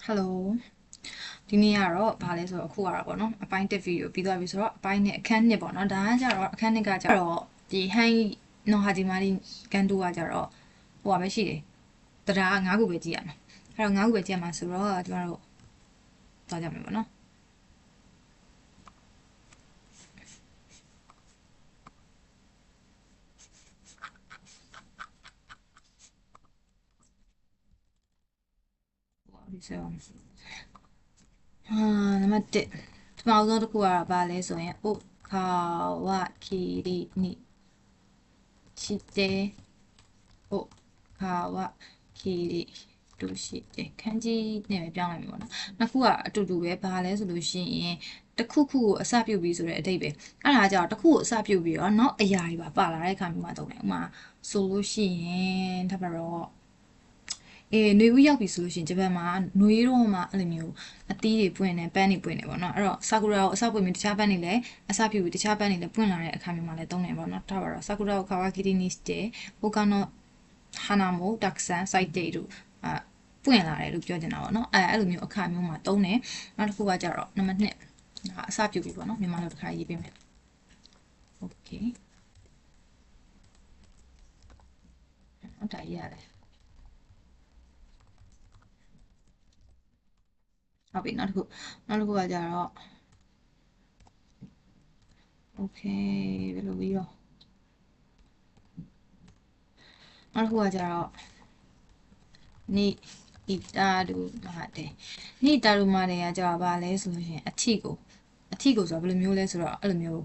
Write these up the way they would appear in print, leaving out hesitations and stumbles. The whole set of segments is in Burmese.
Hello ဒီနေ့ကတော့ဘာလဲဆိုတော့အခုကတော့ပေါ့နော်အပိုင်း1ဗီဒီယိုပြီးသွားပြီဆိုတော့အပိုင်းနဲ့အခန်း2ပေါ့နော်ဒါကကြတော့အခန်း2ကကြတော့ဒီဟိုင်းနော်ဟာဒီမာဒီကန်တူကကြတော့ဟိုပါပဲရှိတယ်တရား9ခုပဲကြည့်ရမှာအဲ့တော့9ခုပဲကြည့်ရမှာဆိုတော့ကျမတို့သွားကြမယ်ပေါ့နော်ဒီဆိုနံပါတ်1ဒီမှာအောင်ဆုံးတစ်ခုကတော့ဘာလဲဆိုရင်အိုခါဝခီရီနီရှိတယ်အိုခါဝခီရီတို့ရှိတယ်ခန်းကြီးနဲ့ပဲပြောင်းလိုက်ပြီပေါ့နော်နှစ်ခုကအတူတူပဲဘာလဲဆိုလို့ရှိရင်တစ်ခုခုကိုအစပြုတ်ပြီးဆိုတဲ့အဓိပ္ပာယ်အဲ့ဒါကြောင့်တစ်ခုကိုအစပြုတ်ပြီးတော့နောက်အရာတွေပါလာတဲ့အခါမျိုးမှာတုံးတယ်ဥမာဆိုလို့ရှိရင်ဒါပါတော့နွေဦးရောက်ပြီဆိုလို့ရှိရင်ဂျပန်မှာနွေတော့မှအဲ့လိုမျိုးအသီးတွေပွင့်နေပန်းတွေပွင့်နေပေါ့နော်အဲ့တော့ဆာကူရာကိုအစပွင့်ပြီးတခြားပန်းတွေလည်းအစပြုတ်ပြီးတခြားပန်းတွေလည်းပွင့်လာတဲ့အခါမျိုးမှာလည်းတုံးတယ်ပေါ့နော်ဒါပါတော့ဆာကူရာကိုခါဝါကီတီနီစတေဟိုကနောဟာနာမိုတက်ဆန်စိုက်တေတို့ပွင့်လာတယ်လို့ပြောချင်တာပေါ့နော်အဲ့လိုမျိုးအခါမျိုးမှာတုံးတယ်နောက်တစ်ခုကကြတော့နံပါတ်2အစပြုတ်ပြီပေါ့နော်မြန်မာလိုတစ်ခါရေးပေးမယ် Okay ဟုတ်တာရေးရတယ်ဟုတ်ပြီနောက်တစ်ခုကကြတော့ Okay ဘယ်လိုပြီးတော့နောက်တစ်ခုကကြတော့နိဣတာဒုမာတေနိဣတာဒုမာတေကကြတော့ဗာလဲဆိုလို့ရှိရင်အထီကိုဆိုတာဘယ်လိုမျိုးလဲဆိုတော့အဲ့လိုမျိုး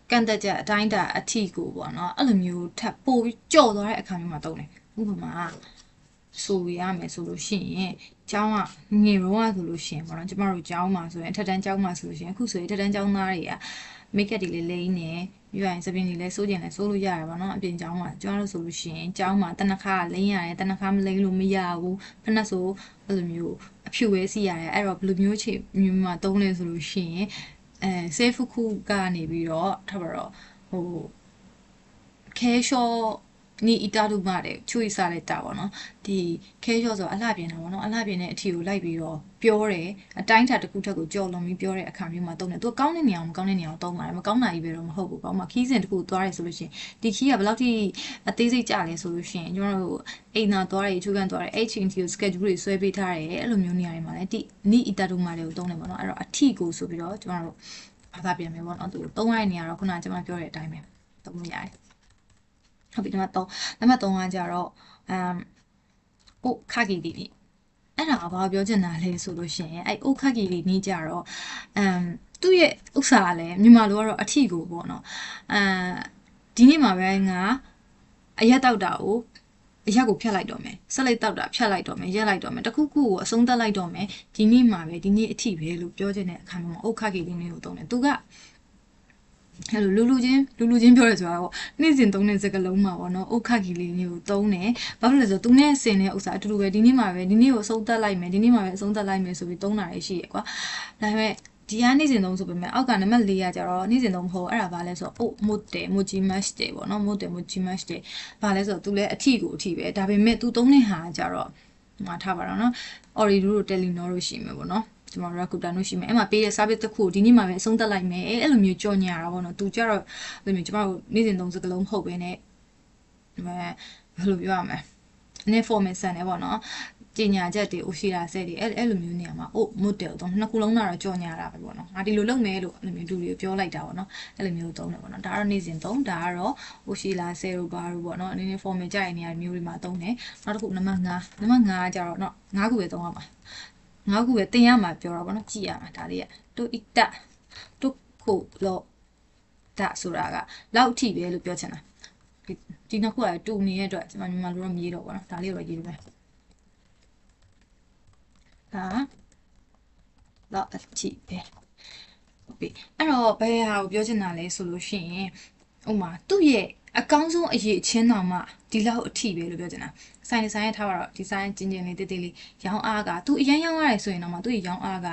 ကန့်တက်ချက်အတိုင်းတာအထီကိုပေါ့နော်အဲ့လိုမျိုးထပ်ပို့ပြီးကြော့သွားတဲ့အခါမျိုးမှာတုံးတယ်ဥပမာဆိုရမယ်ဆိုလို့ရှိရင်ကျောင်းကငယ်တော့ဆိုလို့ရှိရင်ပေါ့နော်ကျမတို့ကျောင်းမှာဆိုရင်အထက်တန်းကျောင်းမှာဆိုလို့ရှိရင်အခုဆိုရင်အထက်တန်းကျောင်းသားတွေကမိတ်ကပ်တွေလည်းလိမ့်နေပြီးရင်စပင်းတွေလည်းစိုးကျင်လည်းစိုးလို့ရတယ်ပေါ့နော်အပြင်ကျောင်းမှာကျောင်းလို့ဆိုလို့ရှိရင်ကျောင်းမှာတနခါလိမ့်ရတယ်တနခါမလိမ့်လို့မရဘူးဖက်နှက်ဆိုအဲ့လိုမျိုးအဖြူပဲစီရတယ်အဲ့တော့ဘယ်လိုမျိုးချေမျိုးမှာတုံးလဲဆိုလို့ရှိရင်ဆေးဖူခုကနေပြီးတော့ထားပါတော့ဟိုခဲလျှော့နီအီတာတို့မှတဲ့ချွေစားလိုက်တာပေါ့နော်ဒီခဲလျှော့ဆိုအလှပြင်တာပေါ့နော်အလှပြင်တဲ့အထီကိုလိုက်ပြီးတော့ပြောတယ်အတိုင်းထတစ်ခုထက်ကိုကြော်လွန်ပြီးပြောတဲ့အခါမျိုးမှာတုံးတယ်သူကောင်းတဲ့နေရာမကောင်းတဲ့နေရာကိုတုံးပါတယ်မကောင်းတာကြီးပဲတော့မဟုတ်ဘူးပေါ့ဥမာခီးစဉ်တစ်ခုသွားရဲဆိုလို့ရှိရင်ဒီခီးကဘယ်လောက်ထိအသေးစိတ်ကြလဲဆိုလို့ရှိရင်ကျွန်တော်တို့အိမ်သာသွားရဲချူကန်သွားရဲ HNT ကို schedule တွေဆွဲပေးထားတယ်အဲ့လိုမျိုးနေရာတွေမှာလည်းဒီနီအီတာတို့မှတွေကိုတုံးတယ်ပေါ့နော်အဲ့တော့အထီကိုဆိုပြီးတော့ကျွန်တော်တို့ဘာသာပြန်မယ်ပေါ့နော်သူတုံးရတဲ့နေရာတော့ခုနကကျွန်မပြောတဲ့အတိုင်းပဲတုံးလို့ရတယ်ဟုတ်ပြီနံပါတ်3ကကြတော့အိုခါဂီဒီနီအဲ့ဒါကဘာပြောချင်တာလဲဆိုလို့ရှိရင်အဲ့အိုခါဂီဒီနီကြတော့သူ့ရဲ့ဥစ္စာကလည်းမြန်မာလိုကတော့အထီကိုပေါ့နော်ဒီနေ့မှာပဲငါအရက်တောက်တာကိုအရက်ကိုဖြတ်လိုက်တော့မယ်ဆက်လိုက်တောက်တာဖြတ်လိုက်တော့မယ်ရက်လိုက်တော့မယ်တခုခုကိုအဆုံးသတ်လိုက်တော့မယ်ဒီနေ့မှာပဲဒီနေ့အထီပဲလို့ပြောချင်တဲ့အခါမှာအိုခါဂီဒီနီကိုသုံးတယ်သူကအဲ့လိုလူချင်းပြောရဲဆိုတာပေါ့နေ့စဉ်သုံးတဲ့စကားလုံးမှာပေါ့နော်ဥခခီလေးမျိုးသုံးတယ်ဘာဖြစ်လဲဆိုတော့သူနဲ့ဆင်တဲ့ဥစ္စာအတူတူပဲဒီနေ့မှာပဲဒီနေ့ကိုအဆုံးသတ်လိုက်မယ်ဒီနေ့မှာပဲအဆုံးသတ်လိုက်မယ်ဆိုပြီးသုံးတာလည်းရှိရကွာဒါပေမဲ့ဒီကနေ့စဉ်သုံးဆိုပေမဲ့အောက်ကနံပါတ်4ကကြတော့နေ့စဉ်သုံးမဟုတ်အဲ့ဒါဘာလဲဆိုတော့အိုမို့တယ်မိုဂျီမတ်တယ်ပေါ့နော်မို့တယ်မိုဂျီမတ်တယ်ဘာလဲဆိုတော့သူလည်းအထီကိုအထီပဲဒါပေမဲ့သူသုံးတဲ့ဟာကြတော့မှာထားပါတော့နော်အော်ရီဒူတို့တယ်လီနောတို့ရှိမှာပေါ့နော်ကျွန်တော် Rakuten တို့ရှိမယ်အဲ့မှာပေးတဲ့ service တစ်ခုဒီနေ့မှပဲအဆုံးသတ်လိုက်မယ်အဲ့လိုမျိုးကြော်ညာတာပေါ့နော်သူကြတော့အဲ့လိုမျိုးကျွန်တော်တို့နေ့စဉ်သုံးစကားလုံးမဟုတ်ဘဲနဲ့ဘယ်လိုပြောရမလဲအနေformal ဆန်တယ်ပေါ့နော်ပညာချက်တွေအိုရှိတာဆက်တွေအဲ့လိုမျိုးနေရာမှာအို model တော့နှစ်ခုလုံးတော့ကြော်ညာတာပဲပေါ့နော်ငါဒီလိုလုပ်မယ်လို့အဲ့လိုမျိုးလူတွေပြောလိုက်တာပေါ့နော်အဲ့လိုမျိုးသုံးတယ်ပေါ့နော်ဒါကတော့နေ့စဉ်သုံးဒါကတော့အိုရှိလာဆယ်တို့ဘာတို့ပေါ့နော်အနေနဲ့ formal ကြိုက်နေရမျိုးတွေမှာသုံးတယ်နောက်တစ်ခုနံပါတ်5ကကြတော့နော်5ခုပဲသုံးရမှာငါးခုပဲတင်ရမှာပြောတာပေါ့နော်ကြည့်ရမှာဒါလေးကတူအီတတူခိုလောဒါဆိုတာကလောက်ထိပဲလို့ပြောချင်တာဒီနှစ်ခုကတူနေတဲ့အတွက်ကျွန်မမြန်မာလိုတော့မရေးတော့ဘူးနော်ဒါလေးတော့ရေးလို့ပဲဒါလောက်အထိပဲဟုတ်ပြီအဲ့တော့ဘယ်ဟာကိုပြောချင်တာလဲဆိုလို့ရှိရင်ဥမာသူ့ရဲ့အကောင်းဆုံးအရေးချင်းတော်မှဒီလောက်အထိပဲလို့ပြောချင်တာဆိုင်ရထားပါတော့ဒီဆိုင်ကျင်းလေးတေးသေးလေးရောင်းအားကသူအရင်ရောင်းရတယ်ဆိုရင်တော့မှသူ့ရောင်းအားက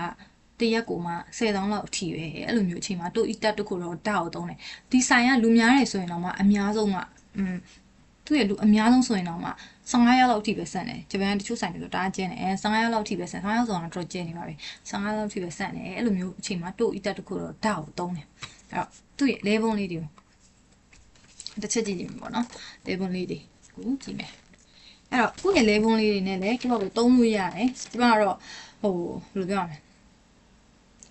တရက်ကိုမှ10,000လောက်အထိပဲအဲ့လိုမျိုးအချိန်မှာတူအီတက်တခုတော့ဓာတ်ကိုသုံးတယ်ဒီဆိုင်ကလူများတယ်ဆိုရင်တော့မှအများဆုံးက သူ့ရဲ့လူအများဆုံးဆိုရင်တော့မှ15ရောက်လောက်အထိပဲဆက်နေဂျပန်တချို့ဆိုင်တွေဆိုဒါကျင်းနေ15ရောက်လောက်အထိပဲဆက်15ရောက်ဆိုတော့တော့ကျင်းနေပါပြီ15လောက်အထိပဲဆက်နေအဲ့လိုမျိုးအချိန်မှာတို့အီတက်တစ်ခုတော့ဓာတ်ကိုသုံးတယ်အဲ့တော့သူ့ရဲ့လဲပုံးလေးတွေကိုတစ်ချက်ကြည့်ကြည့်မယ်ပေါ့နော်လဲပုံးလေးတွေကိုကြည့်မယ်အဲ့တော့ခုရဲ့လဲပုံးလေးတွေနဲ့လည်းကိုယ့်ဘာကိုသုံးလို့ရတယ်ဒီမှာတော့ဟိုဘယ်လိုပြောရမလဲ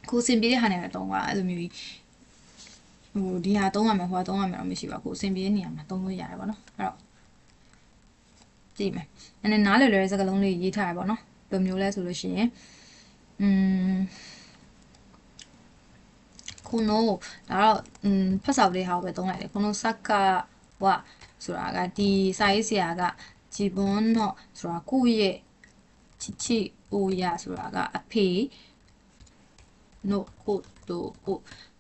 ကိုစင်ပြေတဲ့ဟာနဲ့ပဲသုံးပါအဲ့လိုမျိုးဟိုဒီဟာသုံးရမယ်ဟိုဟာသုံးရမယ်တော့မရှိပါဘူးကိုစင်ပြေတဲ့နေရာမှာသုံးလို့ရတယ်ပေါ့နော်အဲ့တော့ကြည့်မယ်။အဲ့နားလည်လွယ်တဲ့စကားလုံးလေးရေးထားရပါတော့။ဘယ်မျိုးလဲဆိုလို့ရှိရင်ခုနိုဒါတော့ဖတ်စာလေးဟာပဲသုံးလိုက်တယ်ခုနိုစက္ကဝဆိုတာကဒီစာရေးဆရာကဂျီဘွန်တော့ဆိုတာကိုယ့်ရဲ့ချစ်ချစ်အိုရဆိုတာကအဖေနို့ကိုတို့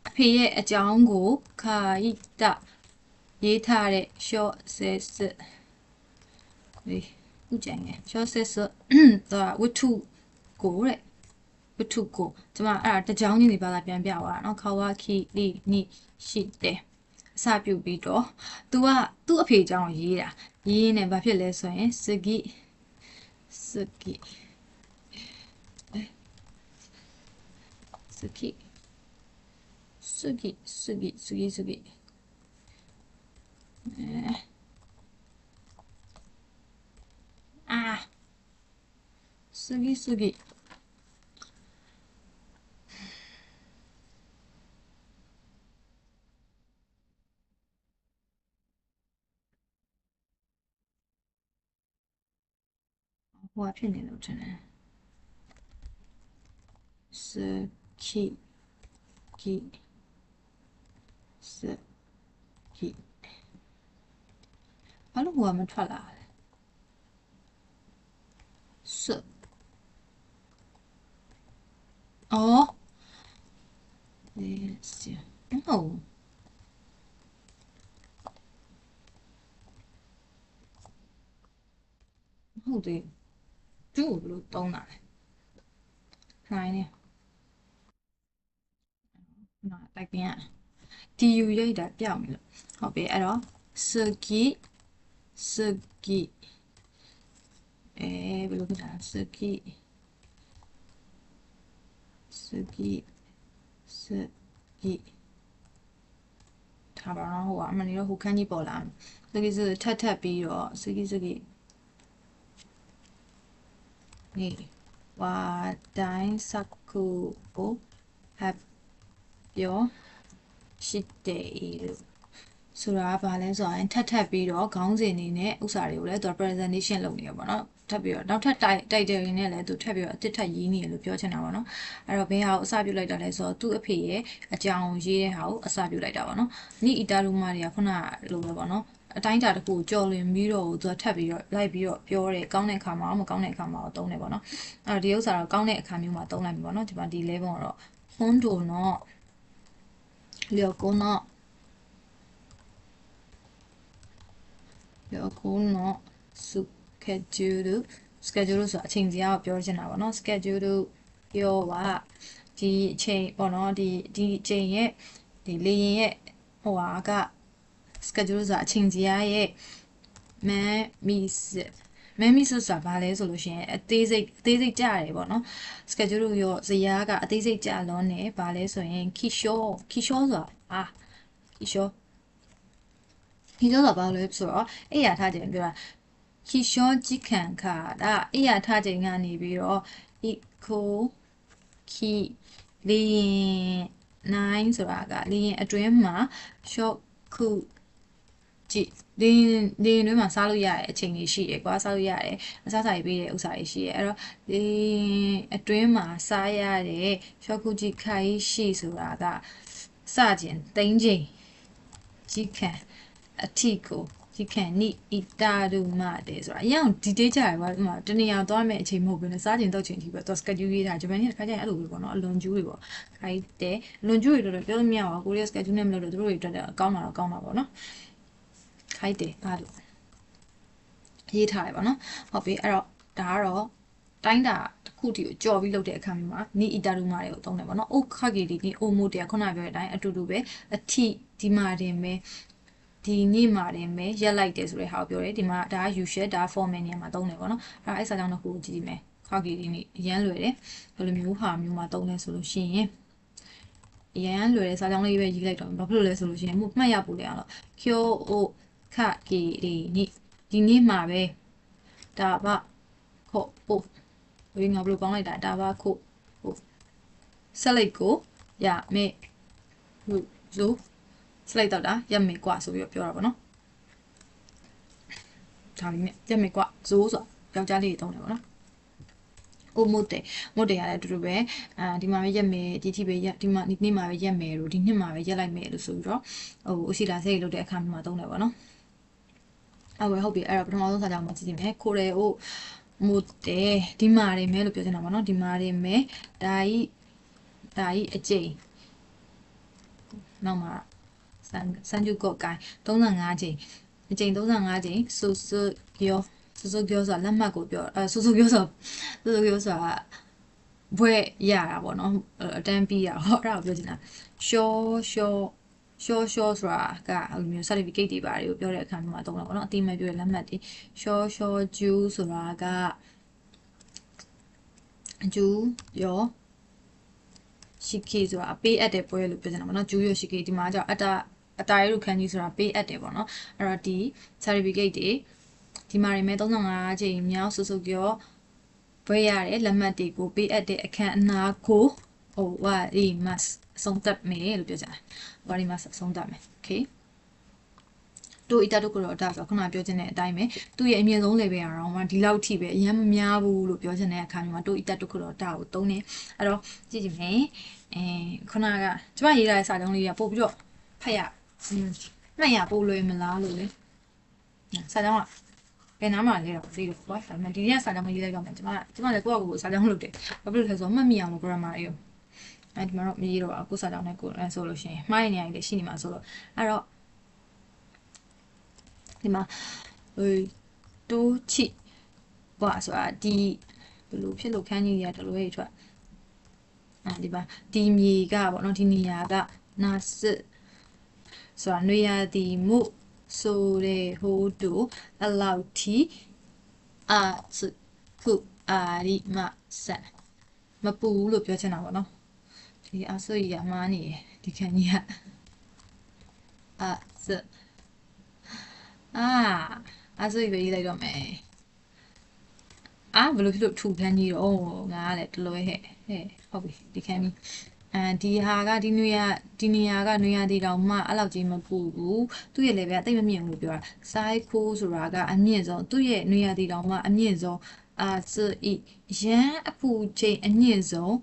အဖေရဲ့အကြောင်းကိုခါဣတရေးထားတဲ့ short ဆက်ဥကြိုင်ငယ် short ဆက်တော့ဝတ္ထုကိုတဲ့ဝတ္ထုကိုဒီမှာအဲ့ဒါတကြောင်းကြီးနေပါလားပြန်ပြသွားတာเนาะခါဝါခီလီနိရှိတယ်အစပြုပြီးတော့ तू ကသူ့အဖေအကြောင်းကိုရေးတာရေးနေဘာဖြစ်လဲဆိုရင်စဂိစဂိစဂိစဂိစဂိစဂိစဂိစဂိစဂိဟိုဖြစ်နေလို့ထင်တယ်စဂိဂိစဂိဘာလို့ဟိုကမထွက်လာလဲစအော်ဟုတ်ဟုတ်တယ်ကျိုးလို့တုံးတာလေနိုင်နေနော်တိုက်ပြန် DU ရိုက်တာပြောင်းပြီလို့ဟုတ်ပြီအဲ့တော့စဂိစဂိဘယ်လိုဖြစ်တာစဂိစဂိစဂိထားပါတော့ဟိုကအမှန်တော့ဟိုခန်းကြီးပေါ်လာစဂိစထပ်ပြီးတော့စဂိစဂိနေဝါတိုင်းစကူကိုဟပ်ပြောရှိတယ်လို့ဆိုတာကဘာလဲဆိုရင်ထပ်ပြီးတော့ခေါင်းစဉ်နေနဲ့ဥစ္စာတွေကိုလည်းသူ presentation လုပ်နေရပါတော့ထပ်ပြီးတော့နောက်ထပ်တိုက်တယ်ရင်းနဲ့လည်းသူထပ်ပြီးတော့အတစ်ထပ်ရေးနေရလို့ပြောချင်တာပါနော်အဲ့တော့ဘယ်ဟာကိုအစပြုလိုက်တာလဲဆိုတော့သူ့အဖေရဲ့အကြောင်းရေးတဲ့ဟာကိုအစပြုလိုက်တာပါနော်နိအီတာလူမာတွေကခုနလိုပဲပေါ့နော်အတိုင်းတာတစ်ခုကိုကြော်လွင်ပြီးတော့သူကထပ်ပြီးတော့လိုက်ပြီးတော့ပြောတယ်ကောင်းတဲ့အခါမှာမကောင်းတဲ့အခါမှာတော့သုံးတယ်ပေါ့နော်အဲ့တော့ဒီဥစ္စာတော့ကောင်းတဲ့အခါမျိုးမှာသုံးလိုက်ပြီပေါ့နော်ဒီမှာဒီ level ကတော့ဟွန်းဒိုနော်လျော်ကုန်းနော်ခုနော် schedule ဆိုအချိန်စီကိုပြောချင်တာပေါ့နော် schedule ပြောပါဒီအချိန်ပေါ့နော်ဒီအချိန်ရဲ့ဒီလေရင်ရဲ့ဟိုဟာက schedule ဆိုအချိန်စီရဲ့မန်မီဆိုတာဘာလဲဆိုလို့ရှိရင်အသေးစိတ်ကြရတယ်ပေါ့နော် schedule ရောဇယားကအသေးစိတ်ကြလွန်းနေဘာလဲဆိုရင် kishore ဆိုတာkishore ဆိုတာဘာလဲဆိုတော့အဲ့ရထားခြင်းပြောတာkishore ကြီးခံခါဒါအဲ့ရထားခြင်းကနေပြီးတော့ eco key လေရင်9ဆိုတာကလေရင်အတွင်းမှာ short ခုကြည့်လေရင်တွင်းမှာစားလို့ရတဲ့အချိန်ကြီးရှိရယ်ကွာစားလို့ရတယ်အစားစားပေးတဲ့ဥစ္စာတွေရှိရယ်အဲ့တော့လေအတွင်းမှာစားရတဲ့ short ခုကြည့်ခိုင်ရှိဆိုတာကစခြင်းသိန်းချိန်ကြီးခံအထီကိုကြီးခံနိအီတာဒုမတဲ့ဆိုတာအရင်ဒီတေးကြရပါဒီမှာတနေရာသွားမယ်အချိန်မဟုတ်ဘူးနဲ့စားချိန်တောက်ချိန်ကြီးပဲသူ schedule ရေးတာဂျပန်ကြီးတစ်ခါကျရင်အဲ့လိုပဲပေါ့နော်အလွန်ကျူးတွေပေါ့ခိုင်းတယ်အလွန်ကျူးတွေတော့ပြောလို့မရပါဘူးကိုရီးယား schedule နဲ့မလုပ်လို့သူတို့တွေတက်တယ်ကောင်းတာတော့ကောင်းတာပေါ့နော်ခိုင်းတယ်အဲ့လိုရေးထားတယ်ပေါ့နော်ဟုတ်ပြီအဲ့တော့ဒါကတော့တိုင်းတာတစ်ခုတည်းကိုကြော်ပြီးလုပ်တဲ့အခါမျိုးမှာနီအီတာဒူမာတွေကိုသုံးတယ်ပေါ့နော်အိုခါဂီဒီနီအိုမိုတဲခုနပြောတဲ့အတိုင်းအတူတူပဲအထိဒီမာတင်ပဲ ဒီနေ့မှာတင်ပဲရက်လိုက်တယ်ဆိုတဲ့ဟာကိုပြောတယ်ဒီမှာဒါက usual ဒါ formal နေရာမှာသုံးတယ်ပေါ့နော်အဲ့စာကြောင်းတစ်ခုကိုကြည့်မယ်ခါကီဒီနေ့အရန်လွယ်တယ်ဘယ်လိုမျိုးဟာမျိုးမှာသုံးလဲဆိုလို့ရှိရင်အရန်လွယ်တဲ့စာကြောင်းလေးပဲရေးလိုက်တော့ဘာဖြစ်လို့လဲဆိုလို့ရှိရင်မှတ်ရဖို့လေအောင်လို့ kyo o ခကီဒီနေ့မှာပဲဒါဘခောပို့ဘယ်ငါဘယ်လိုပေါင်းလိုက်တာဒါဘခို့ဆက်လိုက်ကိုရမေလူစလိုက်တော့တာရမေကွာဆိုပြီးတော့ပြောတာပေါ့နော်ဒါလေးနဲ့ရမေကွာဇိုးဆိုယောက်ျားလေးတုံးတယ်ပေါ့နော်အိုမုတ်တယ်ရတယ်အတူတူပဲဒီမှာပဲရက်မယ်ဒီထိပဲရက်ဒီမှာဒီနေ့မှာပဲရက်မယ်လို့ဒီနှစ်မှာပဲရက်လိုက်မယ်လို့ဆိုပြီးတော့ဟိုအရှိလာစိတ်လုပ်တဲ့အခါမှာတုံးတယ်ပေါ့နော်ဟုတ်ပြီအဲ့တော့ပထမဆုံးစာကြောင်းမှာကြည့်ကြည့်မယ်ခိုရဲအိုမုတ်တယ်ဒီမှာနေမယ်လို့ပြောချင်တာပေါ့နော်ဒီမှာနေမယ်ဒါကြီးအကျိန်နောက်မှာစံကျုကော့ကိုင်း35ချိန်အချိန်35ချိန်ဆိုပြောဆိုတာလက်မှတ်ကိုပြောဆိုပြောဆိုတာဘွဲရတာပေါ့နော်အတန်းပြီးရဟောအဲ့ဒါကိုပြောချင်တာရှောဆိုတာကအဲ့လိုမျိုး certificate တွေပါတယ်ကိုပြောတဲ့အခါမှာသုံးတာပေါ့နော်အတိအမဲ့ပြောတဲ့လက်မှတ်တွေရှောကျူးဆိုတာကကျူးရောရှိကေဆိုတာပေးအပ်တဲ့ပွဲလို့ပြောချင်တာပေါ့နော်ကျူးရောရှိကေဒီမှာကျတော့အတားရုပ်ခန်းကြီးဆိုတာပေးအပ်တယ်ပေါ့နော်အဲ့တော့ဒီ certificate တွေဒီမှာနေမဲ့35ချိန်မြောက်စုပြောဘွဲရတယ်လက်မှတ်တွေကိုပေးအပ်တဲ့အခမ်းအနားကိုဝါရီမတ်ဆုံးသက်မယ်လို့ပြောကြတယ်ဝါရီမတ်ဆုံးသက်မယ်โอเคတို့အတတို့ကတော့ဒါဆိုခုနပြောချင်တဲ့အတိုင်းပဲသူ့ရဲ့အမြင့်ဆုံး level ရအောင်မှဒီလောက်ထိပဲအရင်မများဘူးလို့ပြောချင်တဲ့အခါမျိုးမှာတို့အတတို့ကတော့ဒါကိုသုံးနေအဲ့တော့ကြည့်ကြည့်မယ်ခုနကကျမရေးထားတဲ့စာကြောင်းလေးကပို့ပြီးတော့ဖတ်ရမှတ်ရပို့လွယ်မလားလို့လေစာကြောင်းကဘယ်နားမှာလဲတော့သိတော့ကွာဒါပေမဲ့ဒီနေ့ကစာကြောင်းမရေးလိုက်တော့မယ်ကျမလည်းကိုယ့်အကူကိုစာကြောင်းလုပ်တယ်ဘာဖြစ်လို့လဲဆိုတော့မှတ်မိအောင်လို့ grammar လေးကိုဒီမှာတော့မရေးတော့ဘူးကိုယ်စာကြောင်းနဲ့ကိုယ်ဆိုလို့ရှိရင်မှားနေရည်လည်းရှိနေမှာဆိုတော့အဲ့တော့ဒီမှာတိုးချိဘာဆိုတာဒီဘယ်လိုဖြစ်လို့ခန်းကြီးရတလို့ရေးထွက်ဒီပါဒီမြေကပေါ့နော်ဒီနေရာကနာစစ်ဆိုတာနွေရာသီမှုဆိုတဲ့ဟိုတူအလောက်တီအာစုခုအာရီမဆက်မပူလို့ပြောချင်တာပေါ့နော်ဒီအဆွေရမှားနေတယ်ဒီခန်းကြီးကအဆွေပဲရေးလိုက်တော့မယ်ဘယ်လိုဖြစ်လို့ထူခန်းကြီးတော့ငါကလည်းတလွဲဟဲ့ဟုတ်ပြီဒီခန်းကြီးဒီဟာကဒီနေရာကနွေရာသီတောင်မှအဲ့လောက်ကြီးမပူဘူးသူ့ရဲ့ level ကတိတ်မမြင့်ဘူးလို့ပြောတာ size ခိုးဆိုတာကအမြင့်ဆုံးသူ့ရဲ့နွေရာသီတောင်မှအမြင့်ဆုံးရန်အပူချိန်အမြင့်ဆုံး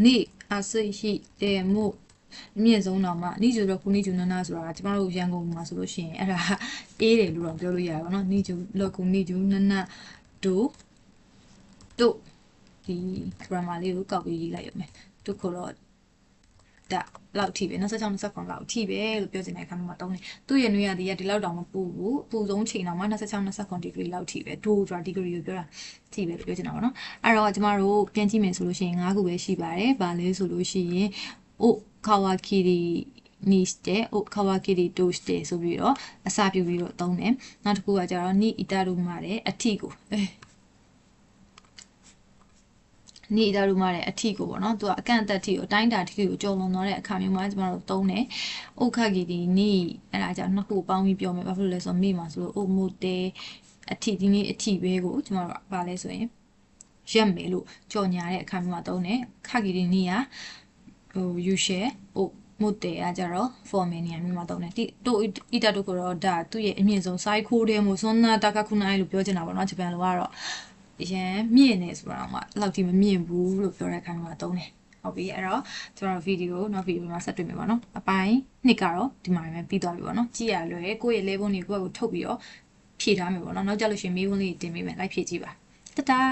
နေ့ရှိတယ်မို့အမြင့်ဆုံးတော့မှနိကျူတော့ခုနိကျူနနာဆိုတာကျမတို့ရန်ကုန်မှာဆိုလို့ရှိရင်အဲ့ဒါအေးတယ်လို့တော့ပြောလို့ရတယ်ပေါ့နော်နိကျူလောခုနိကျူနနာတို့ဒီ grammar လေးကိုကောက်ပြီးရေးလိုက်ရမယ်တို့ခေါ်တော့ဒါလောက်ထိပဲ26 29လောက်ထိပဲလို့ပြောချင်တဲ့အခါမှာတုံးနေသူ့ရဲ့နွေရာသီကဒီလောက်တောင်မပူဘူးအပူဆုံးချိန်တောင်မှ26 29 degree လောက်ထိပဲဒိုးဆိုတာ degree ကိုပြောတာထိပဲလို့ပြောချင်တာပေါ့နော်အဲ့တော့ကျမတို့ပြန်ကြည့်မယ်ဆိုလို့ရှိရင်9ခုပဲရှိပါတယ်ဗာလဲဆိုလို့ရှိရင်kawakiri niste kawakiri toste ဆိုပြီးတော့အစာပြုပြီးတော့သုံးတယ်နောက်တစ်ခုကကျတော့ ni itaru mare အထီကိုနေဒါရူမာတဲ့အထီကိုပေါ့နော်သူကအကန့်အသတ်ထီကိုအတိုင်းတာထီကိုကြုံလွန်သွားတဲ့အခါမျိုးမှာကျမတို့သုံးတယ်။ဥခဂီဒီနေအဲ့ဒါကြောင့်နှစ်ခုပေါင်းပြီးပြောမယ်ဘာဖြစ်လို့လဲဆိုတော့မိမှာဆိုလို့အိုမိုတဲအထီဒီနေ့အထီပဲကိုကျမတို့ဗာလဲဆိုရင်ရက်မယ်လို့ကြော်ညာတဲ့အခါမျိုးမှာသုံးတယ်။ခဂီဒီနေကyou share မိုတဲအကြတော့ formal နေရာမျိုးမှာသုံးတယ်တို့အီတာတို့ကတော့ဒါသူ့ရဲ့အမြင့်ဆုံး size ခိုးတယ်မို့စွန်းနာတကခုနိုင်လို့ပြောချင်တာပေါ့နော်ဂျပန်လိုကတော့ရန်မြင့်နေဆိုတာမှအဲ့လောက်ထိမမြင့်ဘူးလို့ပြောတဲ့အခါမှာသုံးတယ်ဟုတ်ပြီအဲ့တော့ကျွန်တော်ဗီဒီယိုနောက်ဗီဒီယိုမှာဆက်တွေ့မယ်ပေါ့နော်အပိုင်းနှစ်ကတော့ဒီမှာပဲပြီးသွားပြီပေါ့နော်ကြည့်ရလွယ်ကိုယ့်ရဲ့ level တွေကိုယ့်ကိုထုတ်ပြီးတော့ဖြည့်ထားမယ်ပေါ့နော်နောက်ကြလို့ရှိရင်မေးခွန်းလေးတင်ပေးမယ်လိုက်ဖြည့်ကြည့်ပါတတား